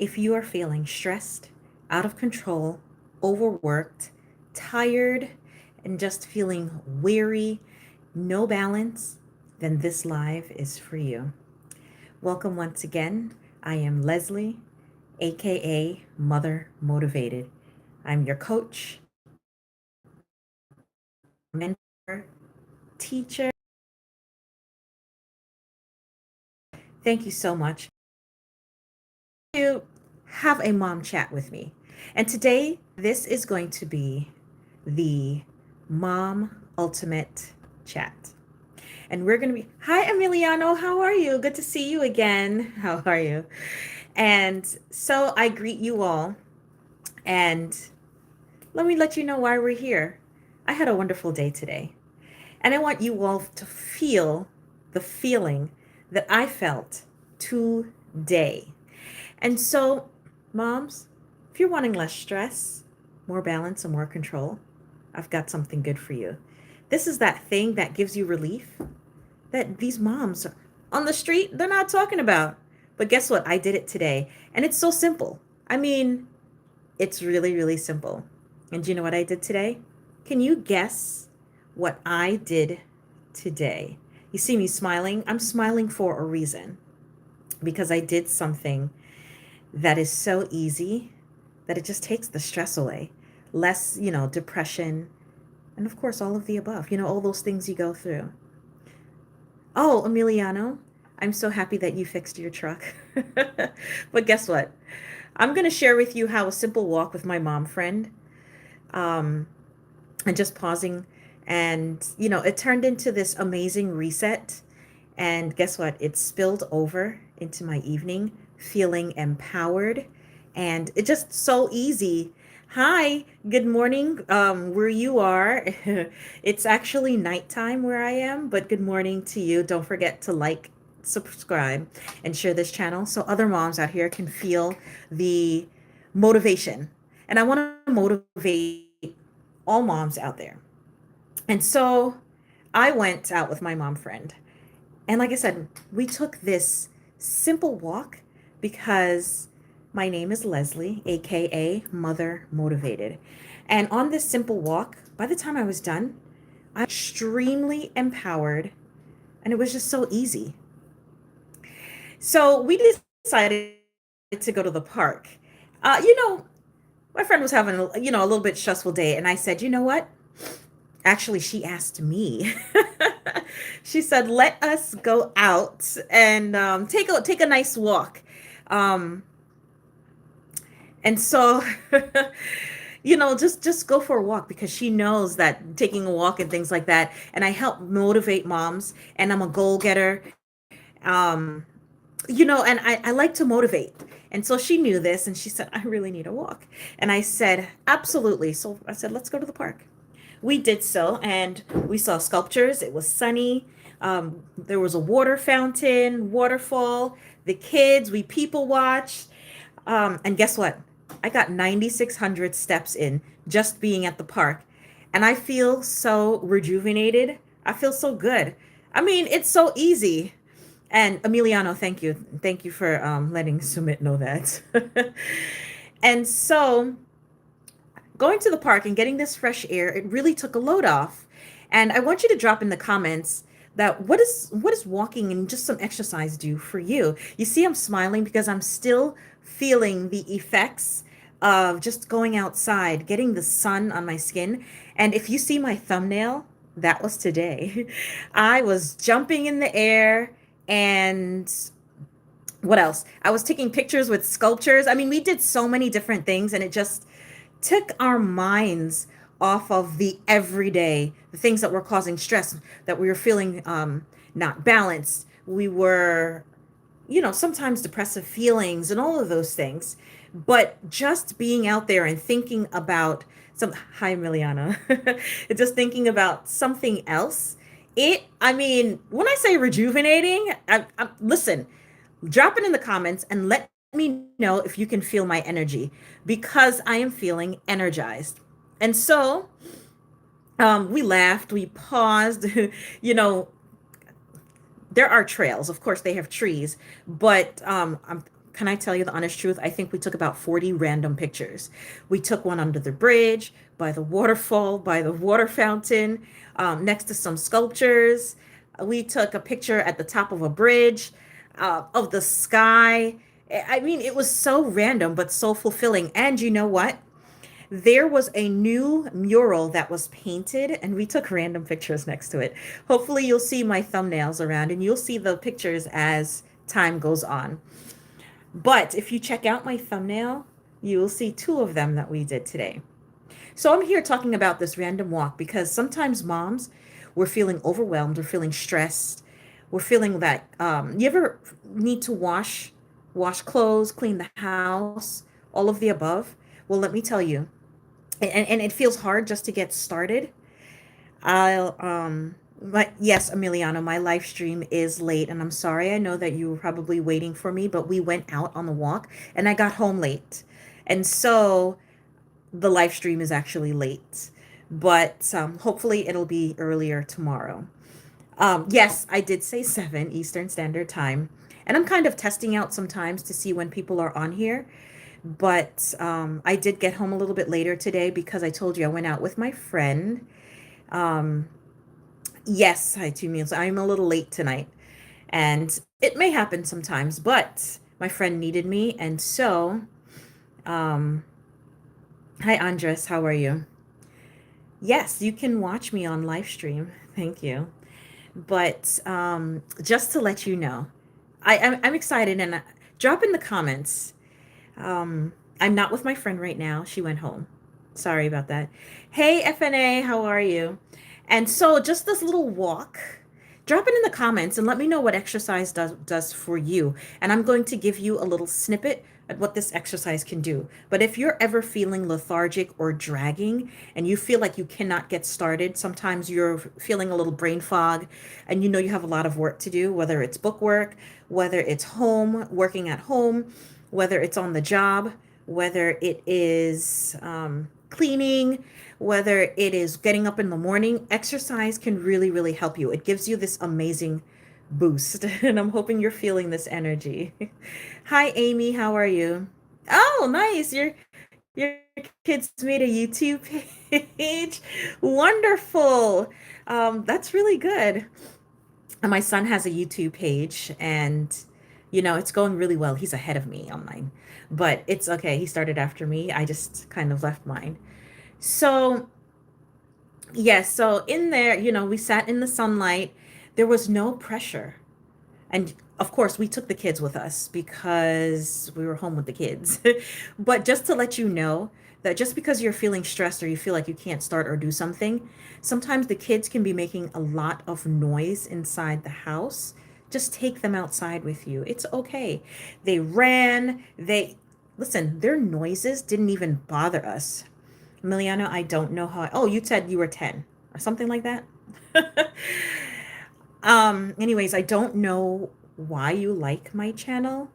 If you are feeling stressed, out of control, overworked, tired, and just feeling weary, no balance, then this live is for you. Welcome once again. I am Leslie, aka Mother Motivated. I'm your coach, mentor, teacher. Thank you so much to have a mom chat with me. And today, this is going to be the Mom Ultimate Chat. And we're going to be, hi, Emiliano, how are you? Good to see you again. How are you? And so I greet you all. And let me let you know why we're here. I had a wonderful day today. And I want you all to feel the feeling that I felt today. And so, moms, if you're wanting less stress, more balance, and more control, I've got something good for you. This is that thing that gives you relief that these moms on the street, they're not talking about. But guess what? I did it today. And it's so simple. I mean, it's really, really simple. And do you know what I did today? Can you guess what I did today? You see me smiling? I'm smiling for a reason because I did something that is so easy that it just takes the stress away. Less, depression, and of course, all of the above, all those things you go through. Oh, Emiliano, I'm so happy that you fixed your truck. But guess what? I'm going to share with you how a simple walk with my mom friend, um, and just pausing, and, it turned into this amazing reset. And guess what? It spilled over into my evening, feeling empowered. And it's just so easy. Hi, good morning, where you are. It's actually nighttime where I am, but good morning to you. Don't forget to like, subscribe, and share this channel so other moms out here can feel the motivation. And I want to motivate all moms out there. And so I went out with my mom friend. And like I said, we took this simple walk because my name is Leslie, aka Mother Motivated. And on this simple walk, by the time I was done, I was extremely empowered and it was just so easy. So we decided to go to the park. My friend was having, a little bit stressful day. And I said, you know what? Actually, she asked me. She said, "Let us go out and take a nice walk." Um, and so, just go for a walk because she knows that taking a walk and things like that. And I help motivate moms, and I'm a goal getter. Um, and I like to motivate. And so she knew this, and she said, "I really need a walk." And I said, "Absolutely." So I said, "Let's go to the park." We did so, and we saw sculptures. It was sunny. There was a water fountain, waterfall. The kids, we people watched. And guess what? I got 9,600 steps in just being at the park. And I feel so rejuvenated. I feel so good. I mean, it's so easy. And Emiliano, thank you. Thank you for letting Sumit know that. And so going to the park and getting this fresh air, it really took a load off. And I want you to drop in the comments that what is walking and just some exercise do for you. You see, I'm smiling because I'm still feeling the effects of just going outside, getting the sun on my skin. And if you see my thumbnail, that was today. I was jumping in the air and what else? I was taking pictures with sculptures. I mean, we did so many different things and it just took our minds off of the everyday, the things that were causing stress, that we were feeling not balanced. We were, sometimes depressive feelings and all of those things. But just being out there and thinking about hi, Emiliana, just thinking about something else. I mean, when I say rejuvenating, listen, drop it in the comments and let me know if you can feel my energy because I am feeling energized. And so we laughed, we paused, you know, there are trails. Of course, they have trees, but can I tell you the honest truth? I think we took about 40 random pictures. We took one under the bridge, by the waterfall, by the water fountain, next to some sculptures. We took a picture at the top of a bridge, of the sky. I mean, it was so random, but so fulfilling. And you know what? There was a new mural that was painted, and we took random pictures next to it. Hopefully, you'll see my thumbnails around and you'll see the pictures as time goes on. But if you check out my thumbnail, you will see two of them that we did today. So I'm here talking about this random walk because sometimes moms, we're feeling overwhelmed, we're feeling stressed, we're feeling that you ever need to wash clothes, clean the house, all of the above. Well, let me tell you, and it feels hard just to get started. I'll but yes, Emiliano, my live stream is late and I'm sorry. I know that you were probably waiting for me, but we went out on the walk and I got home late. And so the live stream is actually late. But hopefully it'll be earlier tomorrow. Yes, I did say 7 Eastern Standard Time. And I'm kind of testing out sometimes to see when people are on here. But I did get home a little bit later today because I told you I went out with my friend. Um, yes, hi, 2 meals. I'm a little late tonight. And it may happen sometimes, but my friend needed me. And so, um, hi, Andres, how are you? Yes, you can watch me on live stream. Thank you. But just to let you know, I'm excited and drop in the comments. I'm not with my friend right now. She went home. Sorry about that. Hey, FNA, how are you? And so, just this little walk, drop it in the comments and let me know what exercise does for you. And I'm going to give you a little snippet at what this exercise can do. But if you're ever feeling lethargic or dragging and you feel like you cannot get started, sometimes you're feeling a little brain fog and you know you have a lot of work to do, whether it's book work, whether it's home, working at home, whether it's on the job, whether it is cleaning, whether it is getting up in the morning, exercise can really, really help you. It gives you this amazing boost. And I'm hoping you're feeling this energy. Hi, Amy. How are you? Oh, nice. Your kids made a YouTube page. Wonderful. That's really good. And my son has a YouTube page, and it's going really well. He's ahead of me on mine, but it's okay. He started after me. I just kind of left mine. So, yes, so in there, we sat in the sunlight. There was no pressure. And of course, we took the kids with us because we were home with the kids. But just to let you know that just because you're feeling stressed or you feel like you can't start or do something, sometimes the kids can be making a lot of noise inside the house. Just take them outside with you. It's okay. They ran, listen, their noises didn't even bother us. Emiliano, I don't know how. Oh, you said you were 10 or something like that. Anyways, I don't know why you like my channel,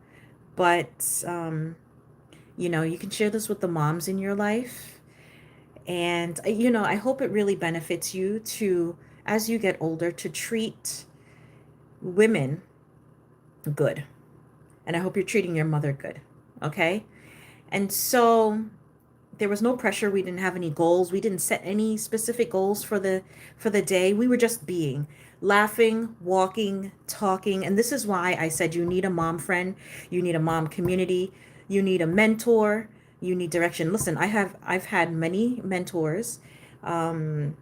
but you can share this with the moms in your life. And I hope it really benefits you to, as you get older, to treat women good. And I hope you're treating your mother good. Okay? And so there was no pressure. We didn't have any goals. We didn't set any specific goals for the day. We were just being, laughing, walking, talking. And this is why I said you need a mom friend, you need a mom community, you need a mentor, you need direction. Listen, I've had many mentors. Um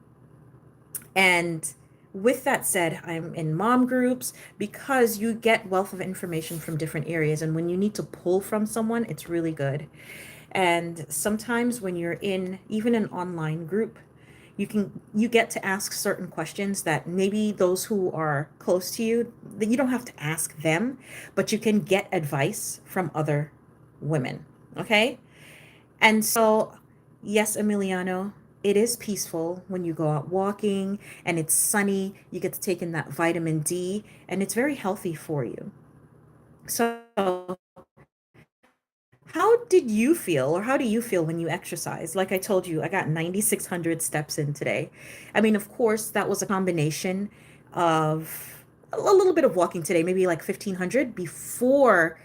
and with that said, I'm in mom groups because you get wealth of information from different areas, and when you need to pull from someone, it's really good. And sometimes when you're in even an online group, you get to ask certain questions that maybe those who are close to you, that you don't have to ask them, but you can get advice from other women. Okay? And so, yes, Emiliano, it is peaceful when you go out walking and it's sunny. You get to take in that vitamin D, and it's very healthy for you. So, how did you feel, or how do you feel when you exercise? Like I told you, I got 9,600 steps in today. I mean, of course, that was a combination of a little bit of walking today, maybe like 1,500 before.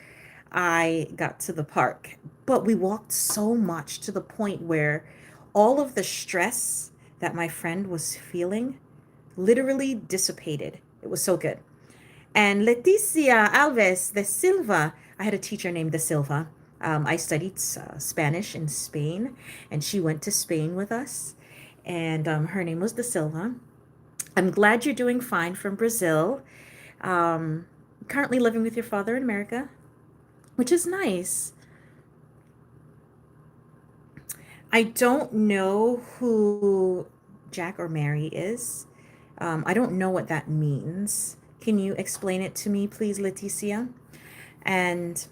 I got to the park. But we walked so much to the point where all of the stress that my friend was feeling literally dissipated. It was so good. And Leticia Alves de Silva, I had a teacher named De Silva. I studied Spanish in Spain, and she went to Spain with us. And her name was De Silva. I'm glad you're doing fine from Brazil. Um, Currently living with your father in America, which is nice. I don't know who Jack or Mary is. I don't know what that means. Can you explain it to me, please, Leticia? And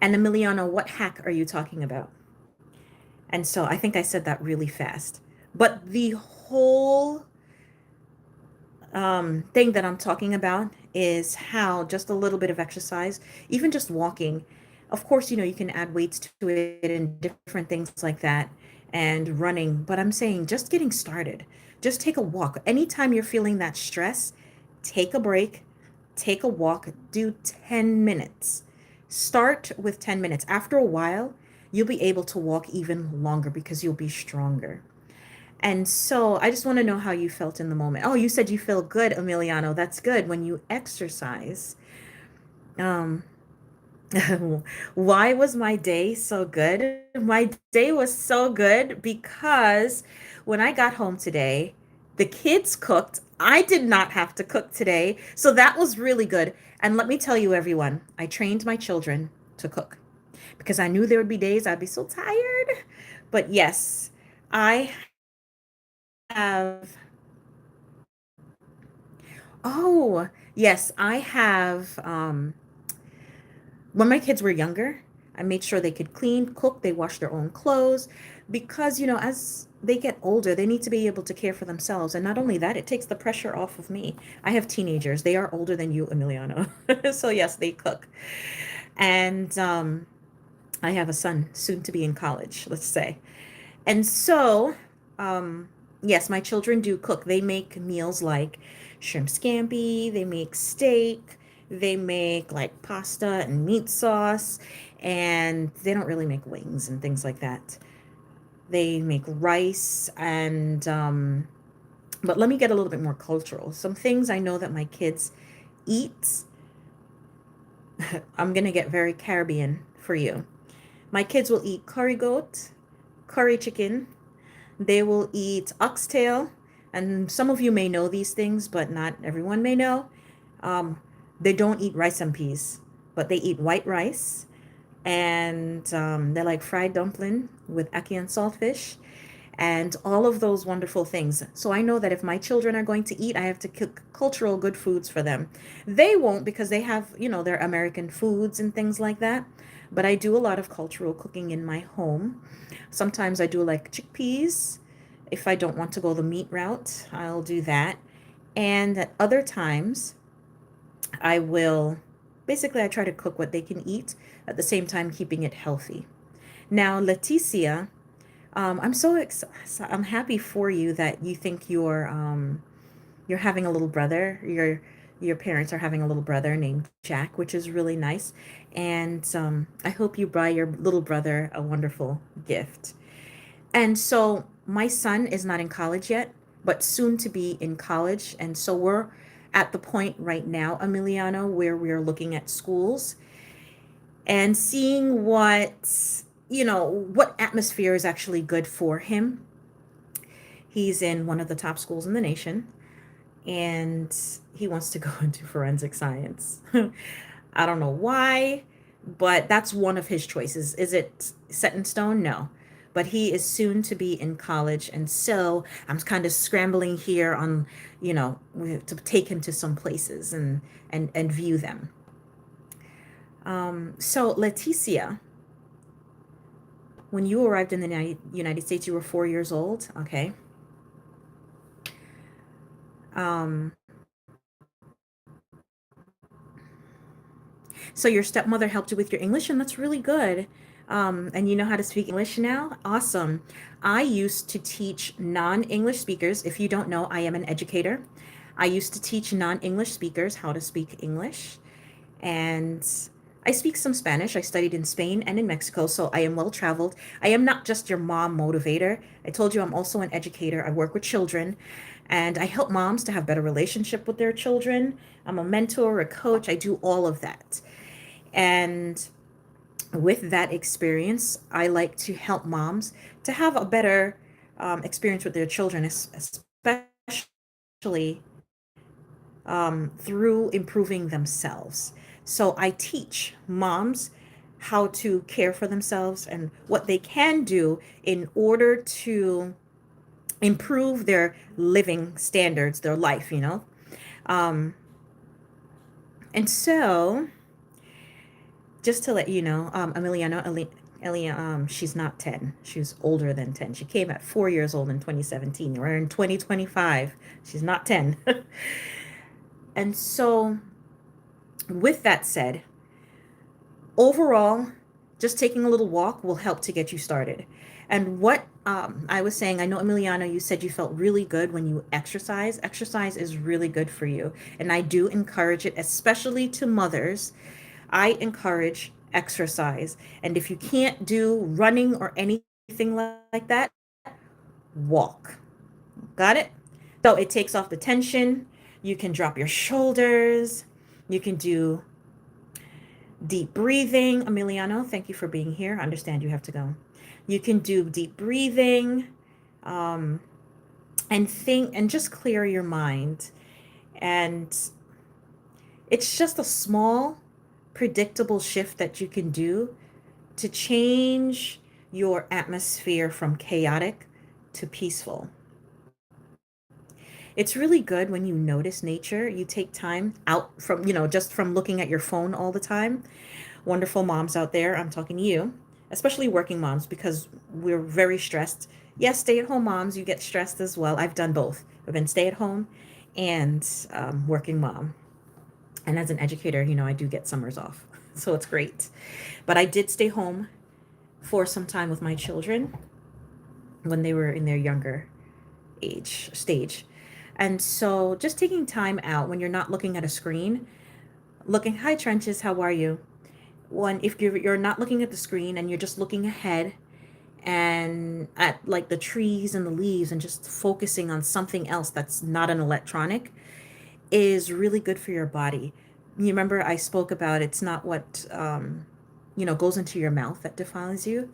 Emiliano, what hack are you talking about? And so I think I said that really fast. But the whole thing that I'm talking about is how just a little bit of exercise, even just walking, of course, you can add weights to it and different things like that, and running. But I'm saying just getting started, just take a walk. Anytime you're feeling that stress, take a break, take a walk, do 10 minutes. Start with 10 minutes. After a while, you'll be able to walk even longer because you'll be stronger. And so I just want to know how you felt in the moment. Oh, you said you feel good, Emiliano. That's good when you exercise. Um, why was my day so good? My day was so good because when I got home today, the kids cooked. I did not have to cook today. So that was really good. And let me tell you, everyone, I trained my children to cook because I knew there would be days I'd be so tired. But yes, I have. Oh, yes, I have. When my kids were younger, I made sure they could clean, cook, they wash their own clothes because, as they get older, they need to be able to care for themselves. And not only that, it takes the pressure off of me. I have teenagers. They are older than you, Emiliano. So, yes, they cook. And I have a son soon to be in college, let's say. And so, um, yes, my children do cook. They make meals like shrimp scampi, they make steak, they make like pasta and meat sauce, and they don't really make wings and things like that. They make rice and, but let me get a little bit more cultural. Some things I know that my kids eat, I'm gonna get very Caribbean for you. My kids will eat curry goat, curry chicken, they will eat oxtail, and some of you may know these things, but not everyone may know. Um, they don't eat rice and peas, but they eat white rice, and they like fried dumpling with ackee and saltfish, and all of those wonderful things. So I know that if my children are going to eat, I have to cook cultural good foods for them. They won't because they have, their American foods and things like that. But I do a lot of cultural cooking in my home. Sometimes I do like chickpeas. If I don't want to go the meat route, I'll do that. And at other times, I will basically I try to cook what they can eat at the same time keeping it healthy. Now, Leticia, I'm so I'm happy for you that you think you're having a little brother. Your parents are having a little brother named Jack, which is really nice. And I hope you buy your little brother a wonderful gift. And so my son is not in college yet, but soon to be in college. And so we're at the point right now, Emiliano, where we're looking at schools and seeing what atmosphere is actually good for him. He's in one of the top schools in the nation, and he wants to go into forensic science. I don't know why, but that's one of his choices. Is it set in stone? No. But he is soon to be in college, and so I'm kind of scrambling here on, to take him to some places and view them. So Leticia, when you arrived in the United States, you were 4 years old. Okay. Um, so your stepmother helped you with your English, and that's really good. And you know how to speak English now? Awesome. I used to teach non-English speakers. If you don't know, I am an educator. I used to teach non-English speakers how to speak English. And I speak some Spanish. I studied in Spain and in Mexico, so I am well traveled. I am not just your mom motivator. I told you I'm also an educator. I work with children and I help moms to have better relationship with their children. I'm a mentor, a coach. I do all of that. And with that experience, I like to help moms to have a better experience with their children, especially through improving themselves. So I teach moms how to care for themselves and what they can do in order to improve their living standards, their life, you know. Um, and so, just to let you know, Elia, she's not 10. She's older than 10. She came at 4 years old in 2017. We're in 2025. She's not 10. And so, with that said, overall, just taking a little walk will help to get you started. And what I was saying, I know Emiliano, you said you felt really good when you exercise. Exercise is really good for you. And I do encourage it, especially to mothers. I encourage exercise. And if you can't do running or anything like that, walk. Got it? So it takes off the tension. You can drop your shoulders. You can do deep breathing. Emiliano, thank you for being here. I understand you have to go. You can do deep breathing um, and think and just clear your mind. And it's just a small, predictable shift that you can do to change your atmosphere from chaotic to peaceful. It's really good when you notice nature. You take time out from, just from looking at your phone all the time. Wonderful moms out there, I'm talking to you, especially working moms, because we're very stressed. Yes, stay at home moms, you get stressed as well. I've done both. I've been stay at home and working mom. And as an educator, I do get summers off. So it's great. But I did stay home for some time with my children when they were in their younger age stage. And so just taking time out when you're not looking at a screen, looking, hi Trenches, how are you? When if you're not looking at the screen and you're just looking ahead and at like the trees and the leaves and just focusing on something else that's not an electronic is really good for your body. You remember I spoke about it's not what goes into your mouth that defiles you.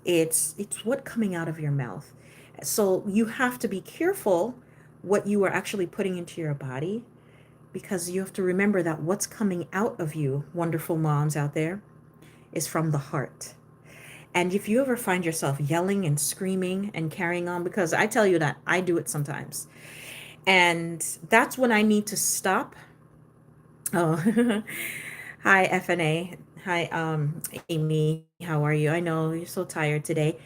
It's what coming out of your mouth. So you have to be careful what you are actually putting into your body, because you have to remember that what's coming out of you, wonderful moms out there, is from the heart. And if you ever find yourself yelling and screaming and carrying on, because I tell you that I do it sometimes, and that's when I need to stop. Oh, hi FNA. Hi, Amy. How are you? I know you're so tired today.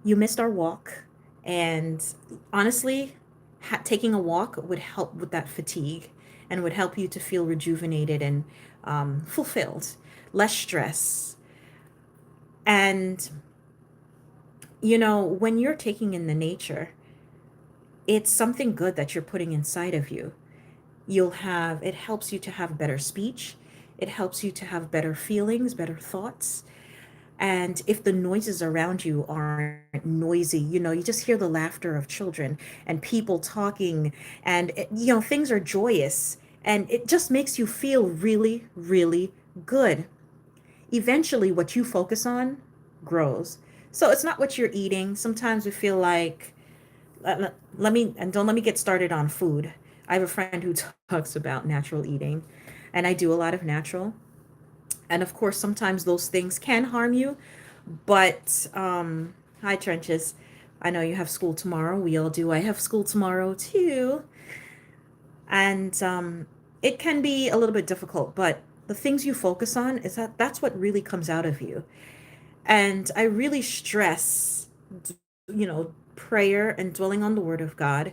You missed our walk, and honestly, taking a walk would help with that fatigue and would help you to feel rejuvenated and fulfilled, less stress. And when you're taking in the nature, it's something good that you're putting inside of you. It helps you to have better speech, it helps you to have better feelings, better thoughts. And if the noises around you aren't noisy, you just hear the laughter of children and people talking, and things are joyous, and it just makes you feel really, really good. Eventually, what you focus on grows. So it's not what you're eating. Sometimes we feel like, don't let me get started on food. I have a friend who talks about natural eating, and I do a lot of natural. And of course, sometimes those things can harm you. But hi, Trenches. I know you have school tomorrow. We all do. I have school tomorrow too. And it can be a little bit difficult, but the things you focus on is that's what really comes out of you. And I really stress, prayer and dwelling on the Word of God,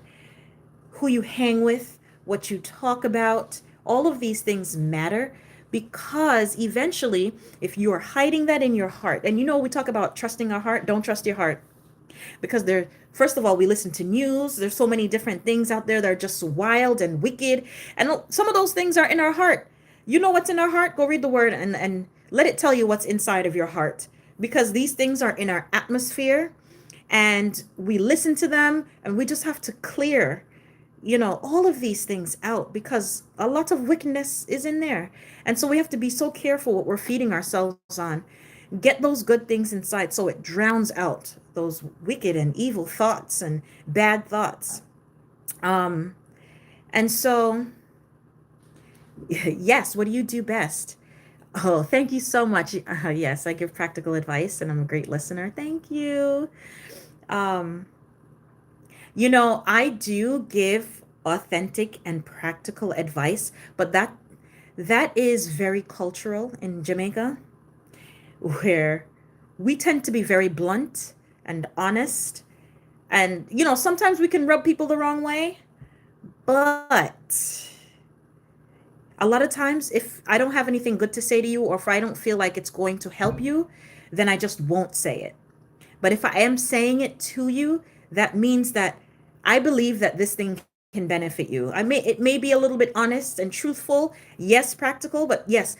who you hang with, what you talk about, all of these things matter, because eventually, if you are hiding that in your heart, and we talk about trusting our heart, don't trust your heart, because first of all, we listen to news. There's so many different things out there that are just wild and wicked, and some of those things are in our heart. You know what's in our heart? Go read the Word, and Let it tell you what's inside of your heart, because these things are in our atmosphere and we listen to them, and we just have to clear, all of these things out, because a lot of wickedness is in there. And so we have to be so careful what we're feeding ourselves on. Get those good things inside so it drowns out those wicked and evil thoughts and bad thoughts. Um, and so, yes, what do you do best? Oh, thank you so much. Yes, I give practical advice and I'm a great listener. Thank you. Um, I do give authentic and practical advice, but that is very cultural in Jamaica, where we tend to be very blunt and honest. And sometimes we can rub people the wrong way, but a lot of times, if I don't have anything good to say to you, or if I don't feel like it's going to help you, then I just won't say it. But if I am saying it to you, that means that I believe that this thing can benefit you. It may be a little bit honest and truthful, yes, practical, but yes,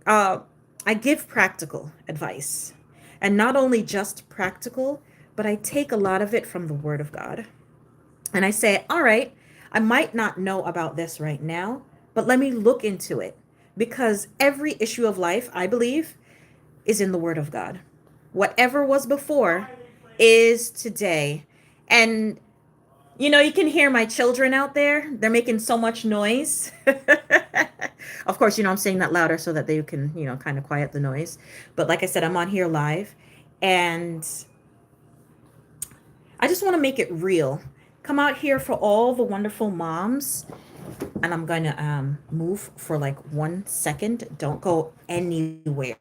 uh, I give practical advice. And not only just practical, but I take a lot of it from the Word of God. And I say, all right, I might not know about this right now, but let me look into it. Because every issue of life, I believe, is in the Word of God. Whatever was before is today. And, you can hear my children out there. They're making so much noise. Of course, I'm saying that louder so that they can, kind of quiet the noise. But like I said, I'm on here live. And I just want to make it real. Come out here for all the wonderful moms. And I'm going to move for like 1 second. Don't go anywhere.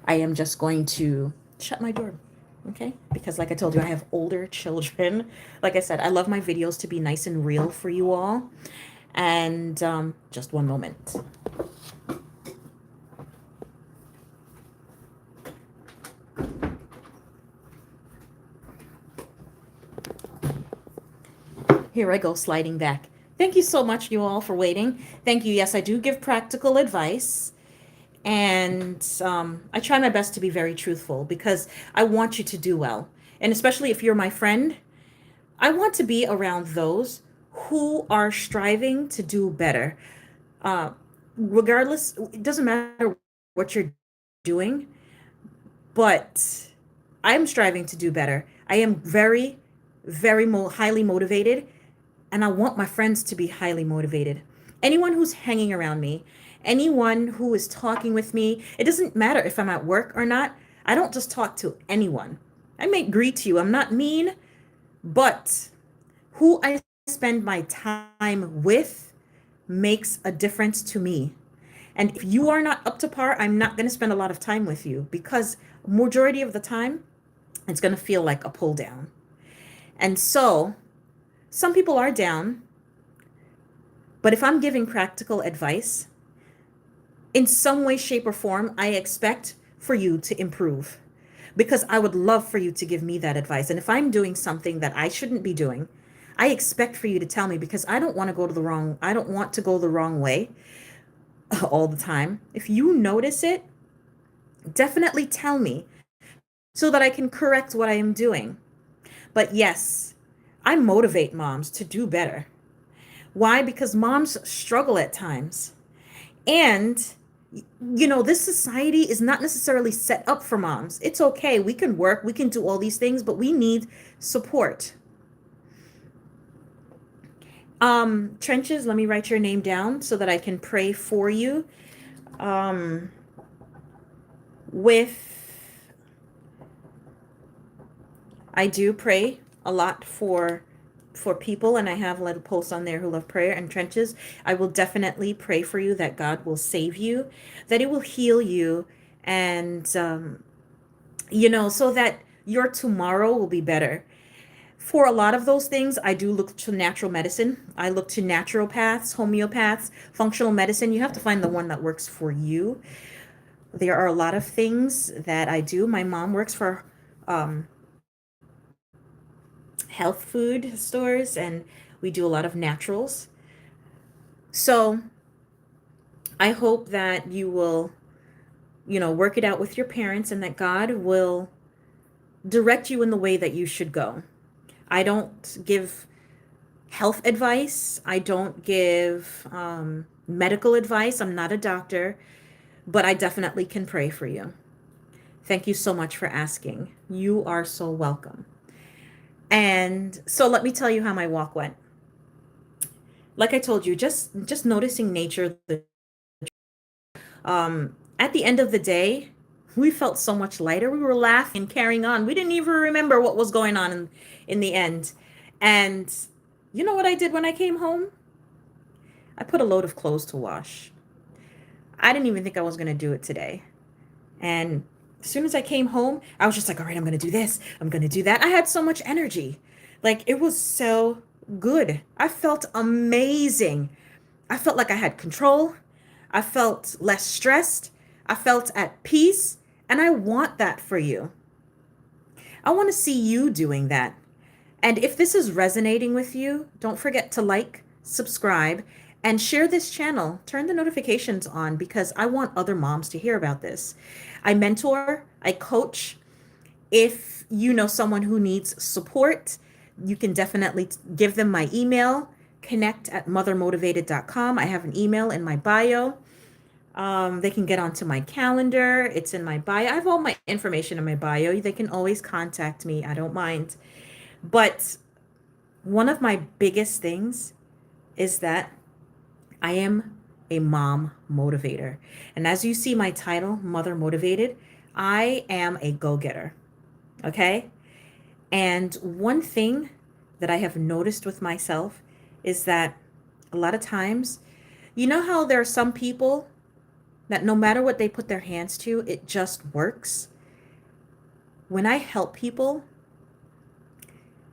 I am just going to shut my door. Okay? Because, like I told you, I have older children. Like I said, I love my videos to be nice and real for you all. And just one moment. Here I go, sliding back. Thank you so much, you all, for waiting. Thank you. Yes, I do give practical advice. And I try my best to be very truthful, because I want you to do well. And especially if you're my friend, I want to be around those who are striving to do better. Uh, Regardless, it doesn't matter what you're doing, but I'm striving to do better. I am very, very highly motivated, and I want my friends to be highly motivated. Anyone who's hanging around me, anyone who is talking with me, it doesn't matter if I'm at work or not. I don't just talk to anyone. I may greet you. I'm not mean, but who I spend my time with makes a difference to me. And if you are not up to par, I'm not going to spend a lot of time with you, because majority of the time it's going to feel like a pull down. And so some people are down, but if I'm giving practical advice, in some way, shape, or form, I expect for you to improve, because I would love for you to give me that advice. And if I'm doing something that I shouldn't be doing, I expect for you to tell me, because I don't want to go the wrong way all the time. If you notice it, definitely tell me so that I can correct what I am doing. But yes, I motivate moms to do better. Why? Because moms struggle at times. And, this society is not necessarily set up for moms. It's okay. We can work, we can do all these things, but we need support. Trenches, let me write your name down so that I can pray for you. Um, with I do pray a lot for people, and I have a little posts on there who love prayer and trenches. I will definitely pray for you that God will save you, that it will heal you, and so that your tomorrow will be better. For a lot of those things, I do look to natural medicine. I look to naturopaths, homeopaths, functional medicine. You have to find the one that works for you. There are a lot of things that I do. My mom works for um, health food stores, and we do a lot of naturals. So I hope that you will work it out with your parents, and that God will direct you in the way that you should go. I don't give health advice. I don't give medical advice. I'm not a doctor, but I definitely can pray for you. Thank you so much for asking. You are so welcome. And so let me tell you how my walk went. Like I told you, just noticing nature. At the end of the day, we felt so much lighter. We were laughing and carrying on. We didn't even remember what was going on in the end. And you know what I did when I came home? I put a load of clothes to wash. I didn't even think I was going to do it today. And as soon as I came home, I was just like, all right, I'm going to do this. I'm going to do that. I had so much energy. Like, it was so good. I felt amazing. I felt like I had control. I felt less stressed. I felt at peace. And I want that for you. I want to see you doing that. And if this is resonating with you, don't forget to like, subscribe, and share this channel. Turn the notifications on because I want other moms to hear about this. I mentor, I coach. If you know someone who needs support, you can definitely give them my email, connect@mothermotivated.com. I have an email in my bio. They can get onto my calendar. It's in my bio. I have all my information in my bio. They can always contact me. I don't mind. But one of my biggest things is that I am a mom motivator. And as you see my title, Mother Motivated, I am a go-getter. Okay? And one thing that I have noticed with myself is that a lot of times, you know how there are some people that no matter what they put their hands to, it just works? When I help people,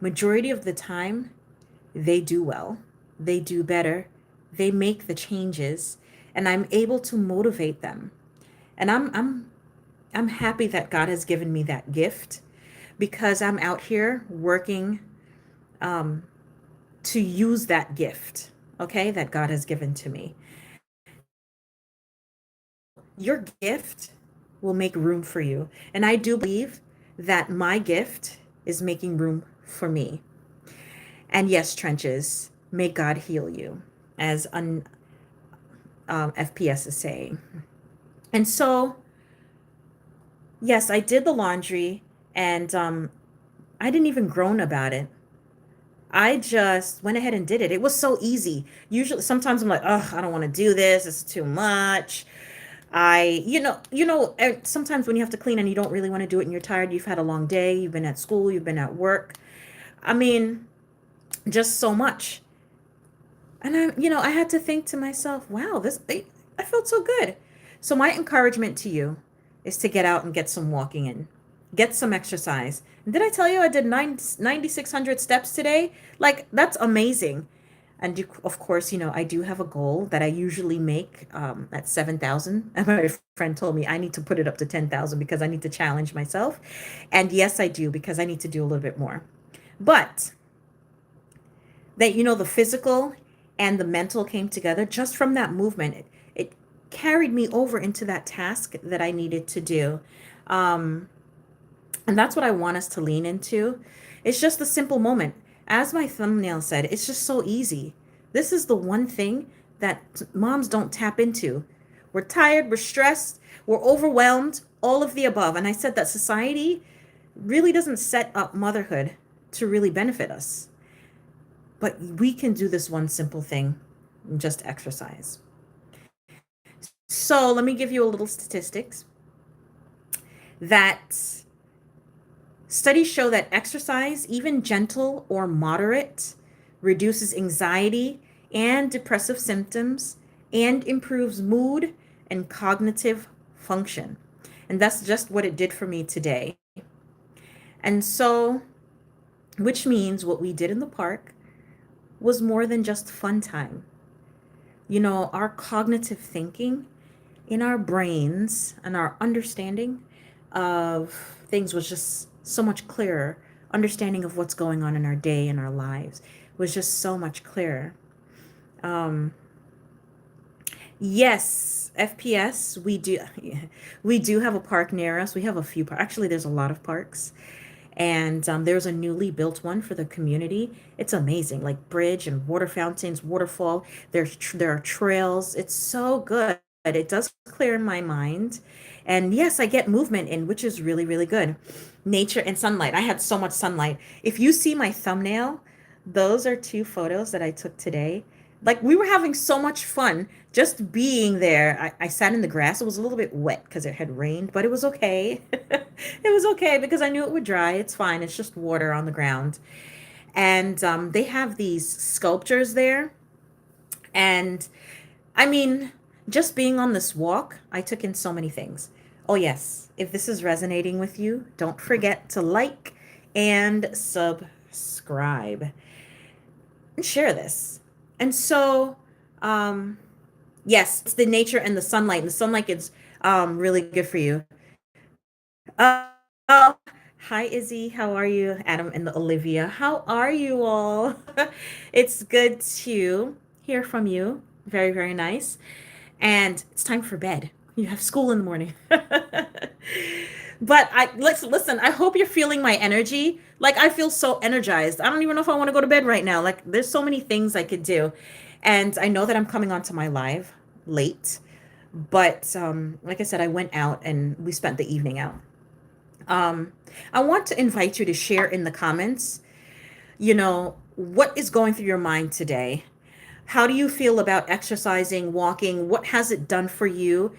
majority of the time, they do well, they do better, they make the changes, and I'm able to motivate them. And I'm happy that God has given me that gift because I'm out here working um, to use that gift, okay, that God has given to me. Your gift will make room for you. And I do believe that my gift is making room for me. And yes, trenches, may God heal you, as FPS is saying. And so, yes, I did the laundry and I didn't even groan about it. I just went ahead and did it. It was so easy. Usually, sometimes I'm like, oh, I don't want to do this. It's too much. Sometimes when you have to clean and you don't really want to do it and you're tired, you've had a long day, you've been at school, you've been at work. I mean, just so much. And I had to think to myself, wow, I felt so good. So my encouragement to you is to get out and get some walking in, get some exercise. And did I tell you I did 9,600 steps today? Like, that's amazing. And of course, I do have a goal that I usually make at 7,000. And my friend told me I need to put it up to 10,000 because I need to challenge myself. And yes, I do, because I need to do a little bit more. But that, the physical and the mental came together just from that movement. It carried me over into that task that I needed to do. And that's what I want us to lean into. It's just a simple moment. As my thumbnail said, it's just so easy. This is the one thing that moms don't tap into. We're tired, we're stressed, we're overwhelmed, all of the above. And I said that society really doesn't set up motherhood to really benefit us. But we can do this one simple thing, just exercise. So let me give you a little statistics that studies show that exercise, even gentle or moderate, reduces anxiety and depressive symptoms and improves mood and cognitive function. And that's just what it did for me today. And so, which means what we did in the park was more than just fun time. Our cognitive thinking in our brains and our understanding of things was just so much clearer. Understanding of what's going on in our day and our lives was just so much clearer. Yes, FPS, we do have a park near us. We have a few actually there's a lot of parks. And there's a newly built one for the community. It's amazing, like bridge and water fountains, waterfall. There are trails. It's so good. It does clear my mind, and yes, I get movement in, which is really really good. Nature and sunlight. I had so much sunlight. If you see my thumbnail, those are two photos that I took today. Like we were having so much fun just being there. I sat in the grass. It was a little bit wet because it had rained, but it was okay. It was okay because I knew it would dry. It's fine. It's just water on the ground. And they have these sculptures there. And I mean, just being on this walk, I took in so many things. Oh, yes. If this is resonating with you, don't forget to like and subscribe and share this. And so, um, yes, it's the nature and the sunlight. And the sunlight is really good for you. Oh, hi Izzy. How are you? Adam and Olivia. How are you all? It's good to hear from you. Very, very nice. And it's time for bed. You have school in the morning. But listen, I hope you're feeling my energy. Like I feel so energized. I don't even know if I want to go to bed right now. Like there's so many things I could do. And I know that I'm coming onto my live late, but like I said, I went out and we spent the evening out. Um, I want to invite you to share in the comments, what is going through your mind today? How do you feel about exercising, walking? What has it done for you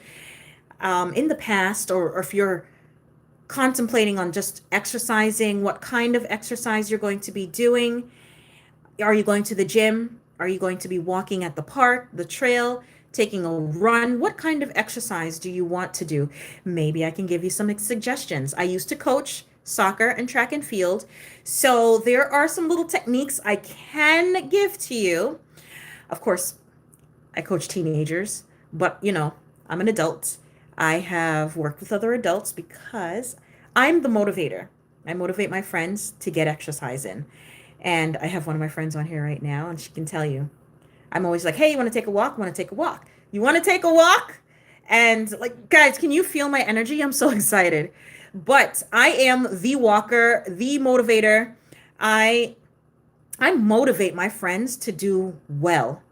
in the past? Or if you're contemplating on just exercising, what kind of exercise you're going to be doing? Are you going to the gym? Are you going to be walking at the park, the trail, taking a run? What kind of exercise do you want to do? Maybe I can give you some suggestions. I used to coach soccer and track and field. So there are some little techniques I can give to you. Of course, I coach teenagers, but I'm an adult. I have worked with other adults because I'm the motivator. I motivate my friends to get exercise in. And I have one of my friends on here right now, and she can tell you. I'm always like, hey, you want to take a walk? Want to take a walk? You want to take a walk? And like, guys, can you feel my energy? I'm so excited. But I am the walker, the motivator. I I motivate my friends to do well.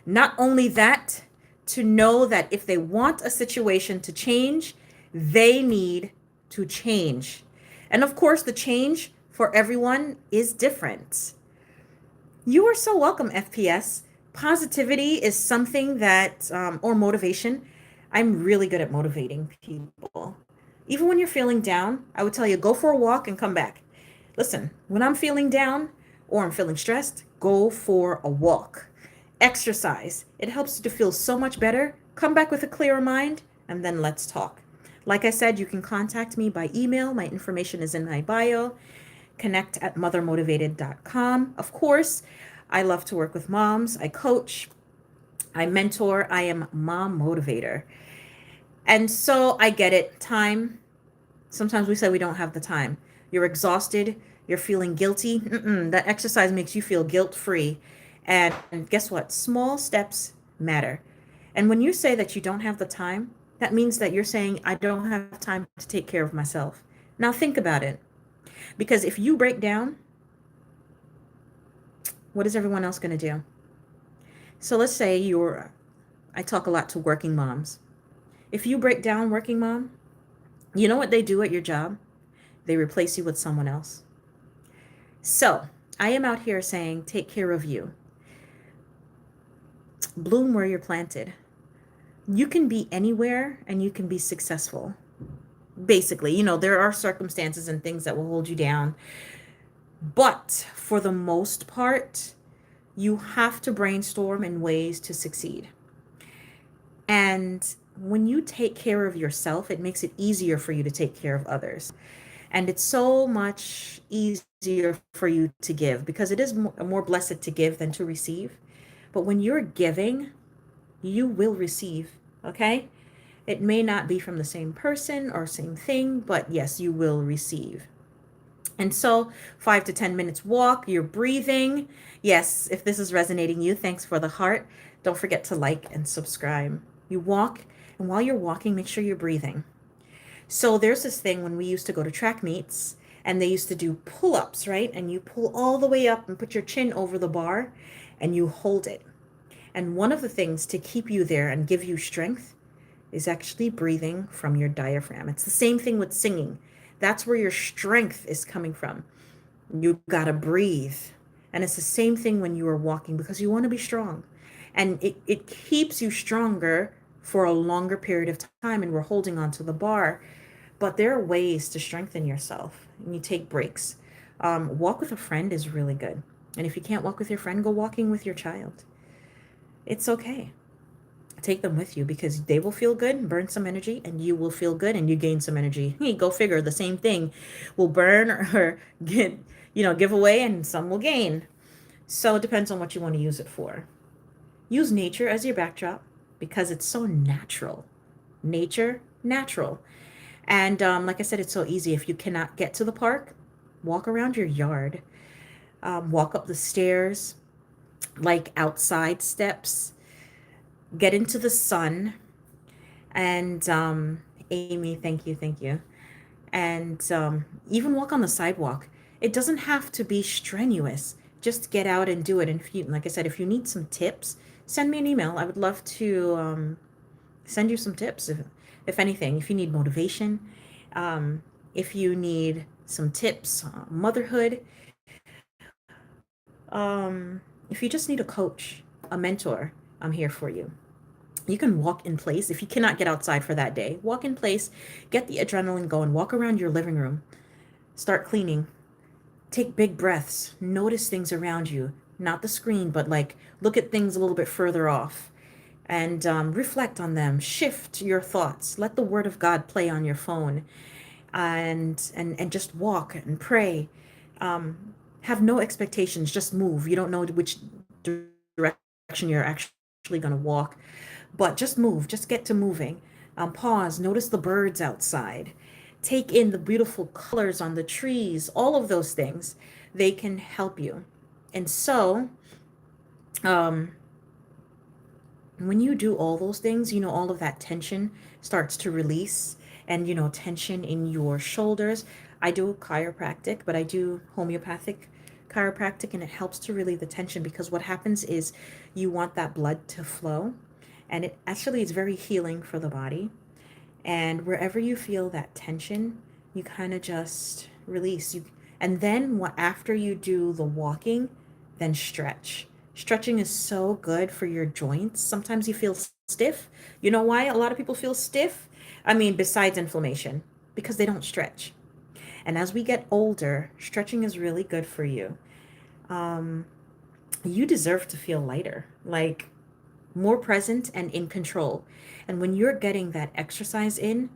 Not only that, to know that if they want a situation to change, they need to change. And of course, the change for everyone is different. You are so welcome, FPS. Positivity is something that, or motivation, I'm really good at motivating people. Even when you're feeling down, I would tell you go for a walk and come back. Listen, when I'm feeling down or I'm feeling stressed, go for a walk. Exercise. It helps you to feel so much better. Come back with a clearer mind, and then let's talk. Like I said, you can contact me by email. My information is in my bio. Connect at mothermotivated.com. Of course, I love to work with moms. I coach, I mentor, I am mom motivator. And so I get it. Time. Sometimes we say we don't have the time. You're exhausted. You're feeling guilty. That exercise makes you feel guilt free. And guess what? Small steps matter. And when you say that you don't have the time, that means that you're saying, I don't have time to take care of myself. Now think about it. Because if you break down, what is everyone else going to do? So let's say I talk a lot to working moms. If you break down, working mom, you know what they do at your job? They replace you with someone else. So I am out here saying, take care of you. Bloom where you're planted. You can be anywhere and you can be successful. Basically, there are circumstances and things that will hold you down. But for the most part, you have to brainstorm in ways to succeed. And when you take care of yourself, it makes it easier for you to take care of others. And it's so much easier for you to give because it is more blessed to give than to receive. But when you're giving, you will receive, okay? It may not be from the same person or same thing, but yes, you will receive. And so 5 to 10 minutes walk, you're breathing. Yes, if this is resonating you, thanks for the heart. Don't forget to like and subscribe. You walk, and while you're walking, make sure you're breathing. So there's this thing when we used to go to track meets and they used to do pull ups, right? And you pull all the way up and put your chin over the bar and you hold it. And one of the things to keep you there and give you strength is actually breathing from your diaphragm. It's the same thing with singing. That's where your strength is coming from. You got to breathe. And it's the same thing when you are walking because you want to be strong. And it keeps you stronger for a longer period of time. And we're holding on to the bar. But there are ways to strengthen yourself. And you take breaks. Walk with a friend is really good. And if you can't walk with your friend, go walking with your child. It's okay. Take them with you because they will feel good, burn some energy, and you will feel good and you gain some energy. Hey, go figure. The same thing will burn or get, give away, and some will gain. So it depends on what you want to use it for. Use nature as your backdrop because it's so natural. Nature, natural. And like I said, it's so easy. If you cannot get to the park, walk around your yard, walk up the stairs, like outside steps, get into the sun. And Amy, thank you, thank you. And even walk on the sidewalk. It doesn't have to be strenuous. Just get out and do it. And if you, like I said, if you need some tips, send me an email. I would love to send you some tips, if anything. If you need motivation, if you need some tips, motherhood, if you just need a coach, a mentor, I'm here for you. You can walk in place. If you cannot get outside for that day, walk in place, get the adrenaline going, walk around your living room, start cleaning, take big breaths, notice things around you, not the screen, but like look at things a little bit further off and reflect on them, shift your thoughts, let the word of God play on your phone and just walk and pray. Have no expectations, just move. You don't know which direction you're actually going to walk, but just move, just get to moving. Pause, notice the birds outside, take in the beautiful colors on the trees, all of those things. They can help you. And so, um, when you do all those things, all of that tension starts to release and, tension in your shoulders. I do chiropractic, but I do homeopathic chiropractic, and it helps to relieve the tension because what happens is you want that blood to flow, and it actually is very healing for the body. And wherever you feel that tension, you kind of just release. And then after you do the walking, then stretch. Stretching is so good for your joints. Sometimes you feel stiff. You know why a lot of people feel stiff? I mean, besides inflammation, because they don't stretch. And as we get older, stretching is really good for you. Um, you deserve to feel lighter, like more present and in control. And when you're getting that exercise in,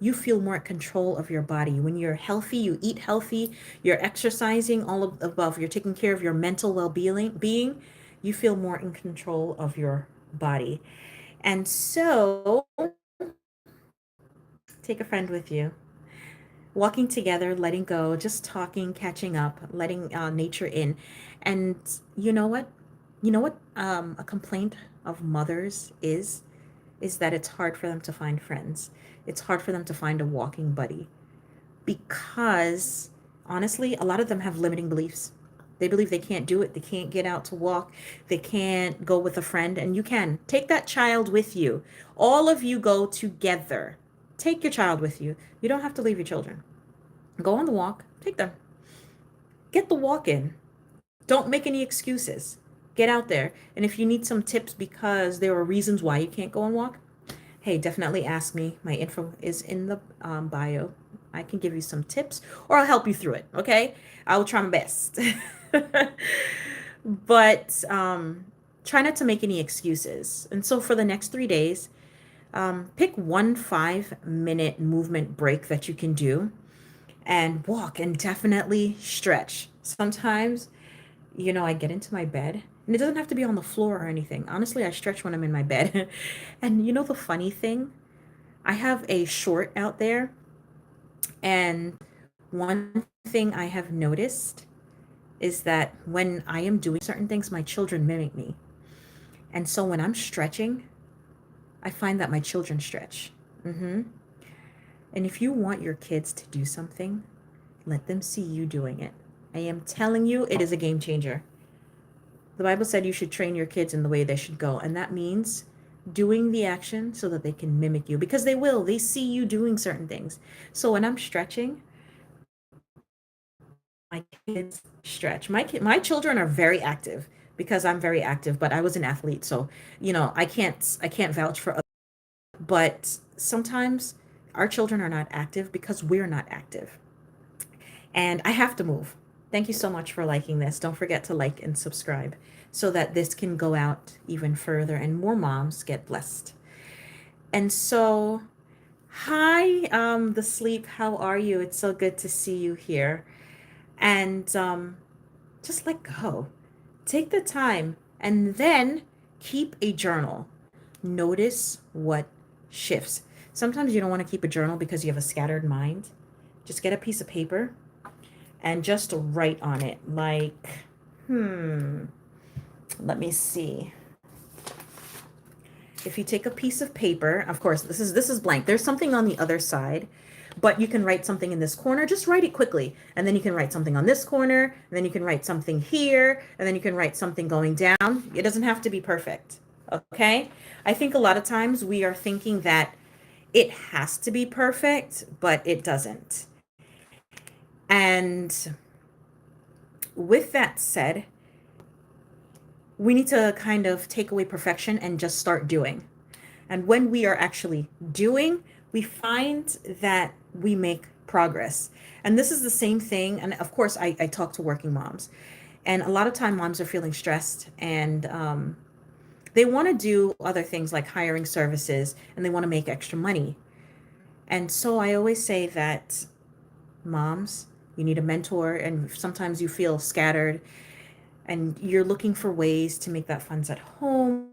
you feel more at control of your body. When you're healthy, you eat healthy, you're exercising, all of the above, you're taking care of your mental well-being, you feel more in control of your body. And so take a friend with you. Walking together, letting go, just talking, catching up, letting nature in. And you know what? A complaint of mothers is that it's hard for them to find friends. It's hard for them to find a walking buddy because honestly, a lot of them have limiting beliefs. They believe they can't do it. They can't get out to walk. They can't go with a friend. And you can take that child with you. All of you go together. Take your child with you. You don't have to leave your children. Go on the walk. Take them. Get the walk in. Don't make any excuses. Get out there. And if you need some tips because there are reasons why you can't go and walk, hey, definitely ask me. My info is in the bio. I can give you some tips or I'll help you through it. Okay. I will try my best. But try not to make any excuses. And so for the next 3 days, pick one 5-minute movement break that you can do and walk and definitely stretch. Sometimes, I get into my bed and it doesn't have to be on the floor or anything. Honestly, I stretch when I'm in my bed. And the funny thing, I have a short out there, and one thing I have noticed is that when I am doing certain things, my children mimic me. And so when I'm stretching, I find that my children stretch. Mm-hmm. And if you want your kids to do something, let them see you doing it. I am telling you, it is a game changer. The Bible said you should train your kids in the way they should go, and that means doing the action so that they can mimic you, because they will. They see you doing certain things. So when I'm stretching, my kids stretch. My children are very active because I'm very active, but I was an athlete, so I can't vouch for others. But sometimes our children are not active because we're not active. And I have to move. Thank you so much for liking this. Don't forget to like and subscribe so that this can go out even further and more moms get blessed. And so, hi, the sleep, how are you? It's so good to see you here. And just let go. Take the time and then keep a journal. Notice what shifts. Sometimes you don't want to keep a journal because you have a scattered mind. Just get a piece of paper and just write on it. Like, let me see. If you take a piece of paper, of course, this is blank. There's something on the other side, but you can write something in this corner. Just write it quickly. And then you can write something on this corner, and then you can write something here, and then you can write something going down. It doesn't have to be perfect. Okay? I think a lot of times we are thinking that it has to be perfect, but it doesn't. And with that said, we need to kind of take away perfection and just start doing. And when we are actually doing, we find that we make progress. And this is the same thing. And of course, I talk to working moms. And a lot of time, moms are feeling stressed and they want to do other things like hiring services and they want to make extra money. And so I always say that moms, you need a mentor, and sometimes you feel scattered and you're looking for ways to make that funds at home.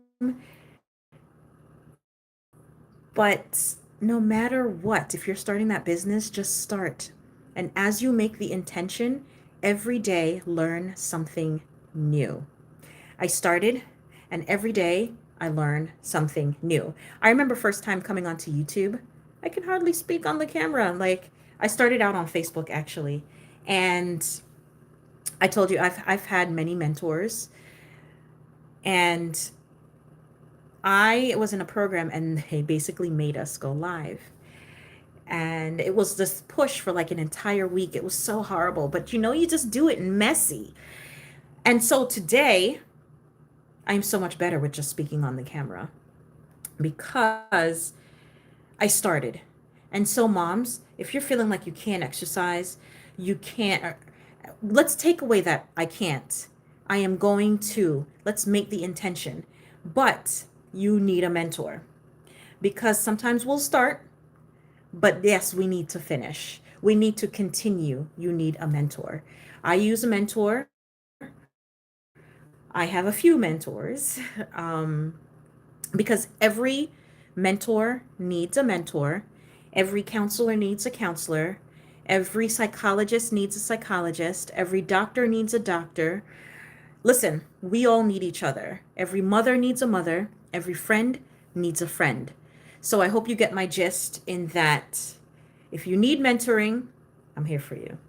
But no matter what, if you're starting that business, just start. And as you make the intention, every day learn something new. I started, and every day I learn something new. I remember first time coming onto YouTube, I can hardly speak on the camera. Like, I started out on Facebook actually. And I told you I've had many mentors, and I was in a program and they basically made us go live. And it was this push for like an entire week. It was so horrible, but you just do it messy. And so today, I'm so much better with just speaking on the camera because I started. And so, moms, if you're feeling like you can't exercise, you can't, let's take away that I can't. I am going to. Let's make the intention. But you need a mentor because sometimes we'll start, but yes, we need to finish. We need to continue. You need a mentor. I use a mentor. I have a few mentors because every mentor needs a mentor. Every counselor needs a counselor. Every psychologist needs a psychologist. Every doctor needs a doctor. Listen, we all need each other. Every mother needs a mother. Every friend needs a friend. So I hope you get my gist in that if you need mentoring, I'm here for you.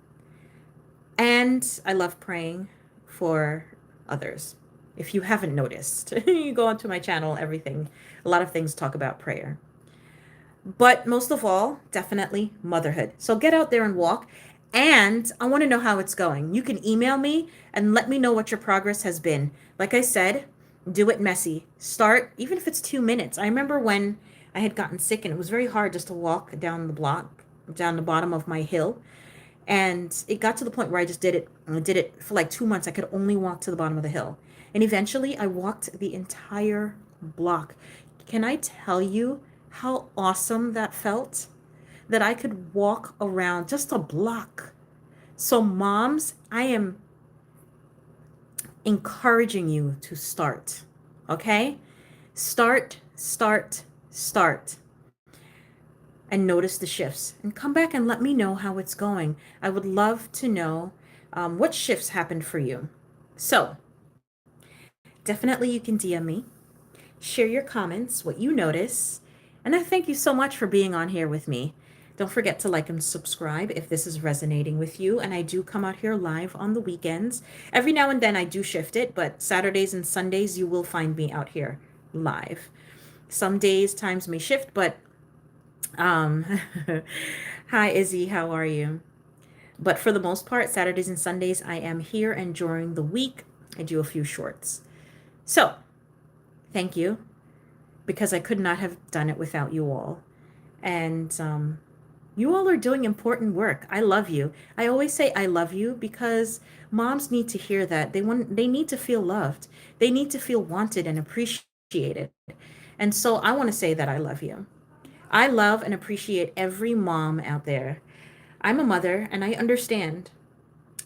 And I love praying for others. If you haven't noticed, you go onto my channel, everything, a lot of things talk about prayer. But most of all, definitely motherhood. So get out there and walk. And I want to know how it's going. You can email me and let me know what your progress has been. Like I said, do it messy. Start, even if it's 2 minutes. I remember when I had gotten sick and it was very hard just to walk down the block, down the bottom of my hill. And it got to the point where I just did it. I did it for like 2 months. I could only walk to the bottom of the hill. And eventually I walked the entire block. Can I tell you how awesome that felt? That I could walk around just a block. So, moms, I am encouraging you to start. Okay? Start, start, start. And notice the shifts. And come back and let me know how it's going. I would love to know what shifts happened for you. So, definitely you can DM me. share your comments, what you notice. And I thank you so much for being on here with me. Don't forget to like and subscribe if this is resonating with you. And I do come out here live on the weekends. Every now and then I do shift it, but Saturdays and Sundays you will find me out here live. Some days times may shift, but um hi Izzy, how are you? But for the most part, Saturdays and Sundays I am here, and during the week I do a few shorts. So, thank you, because I could not have done it without you all. And you all are doing important work. I love you. I always say I love you because moms need to hear that. They need to feel loved. They need to feel wanted and appreciated. And so I want to say that I love you. I love and appreciate every mom out there. I'm a mother and I understand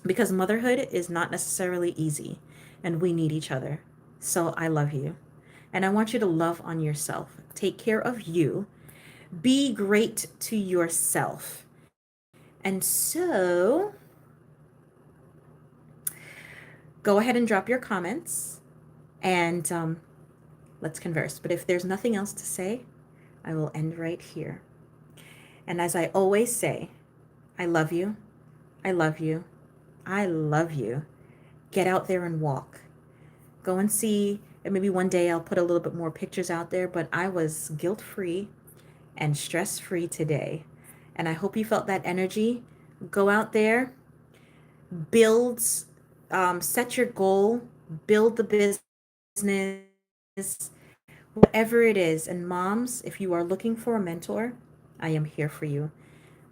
because motherhood is not necessarily easy and we need each other. So I love you. And I want you to love on yourself. Take care of you. Be great to yourself. And so go ahead and drop your comments and let's converse. But if there's nothing else to say, I will end right here. And as I always say, I love you. I love you. I love you. Get out there and walk. Go and see, and maybe one day I'll put a little bit more pictures out there, but I was guilt-free and stress-free today. And I hope you felt that energy. Go out there, build, set your goal, build the business, whatever it is. And moms, if you are looking for a mentor, I am here for you.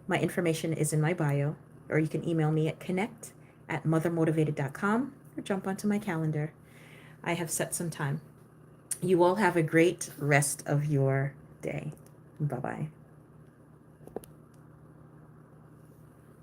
My information is in my bio, or you can email me at connect@mothermotivated.com or jump onto my calendar. I have set some time. You all have a great rest of your day. Bye bye.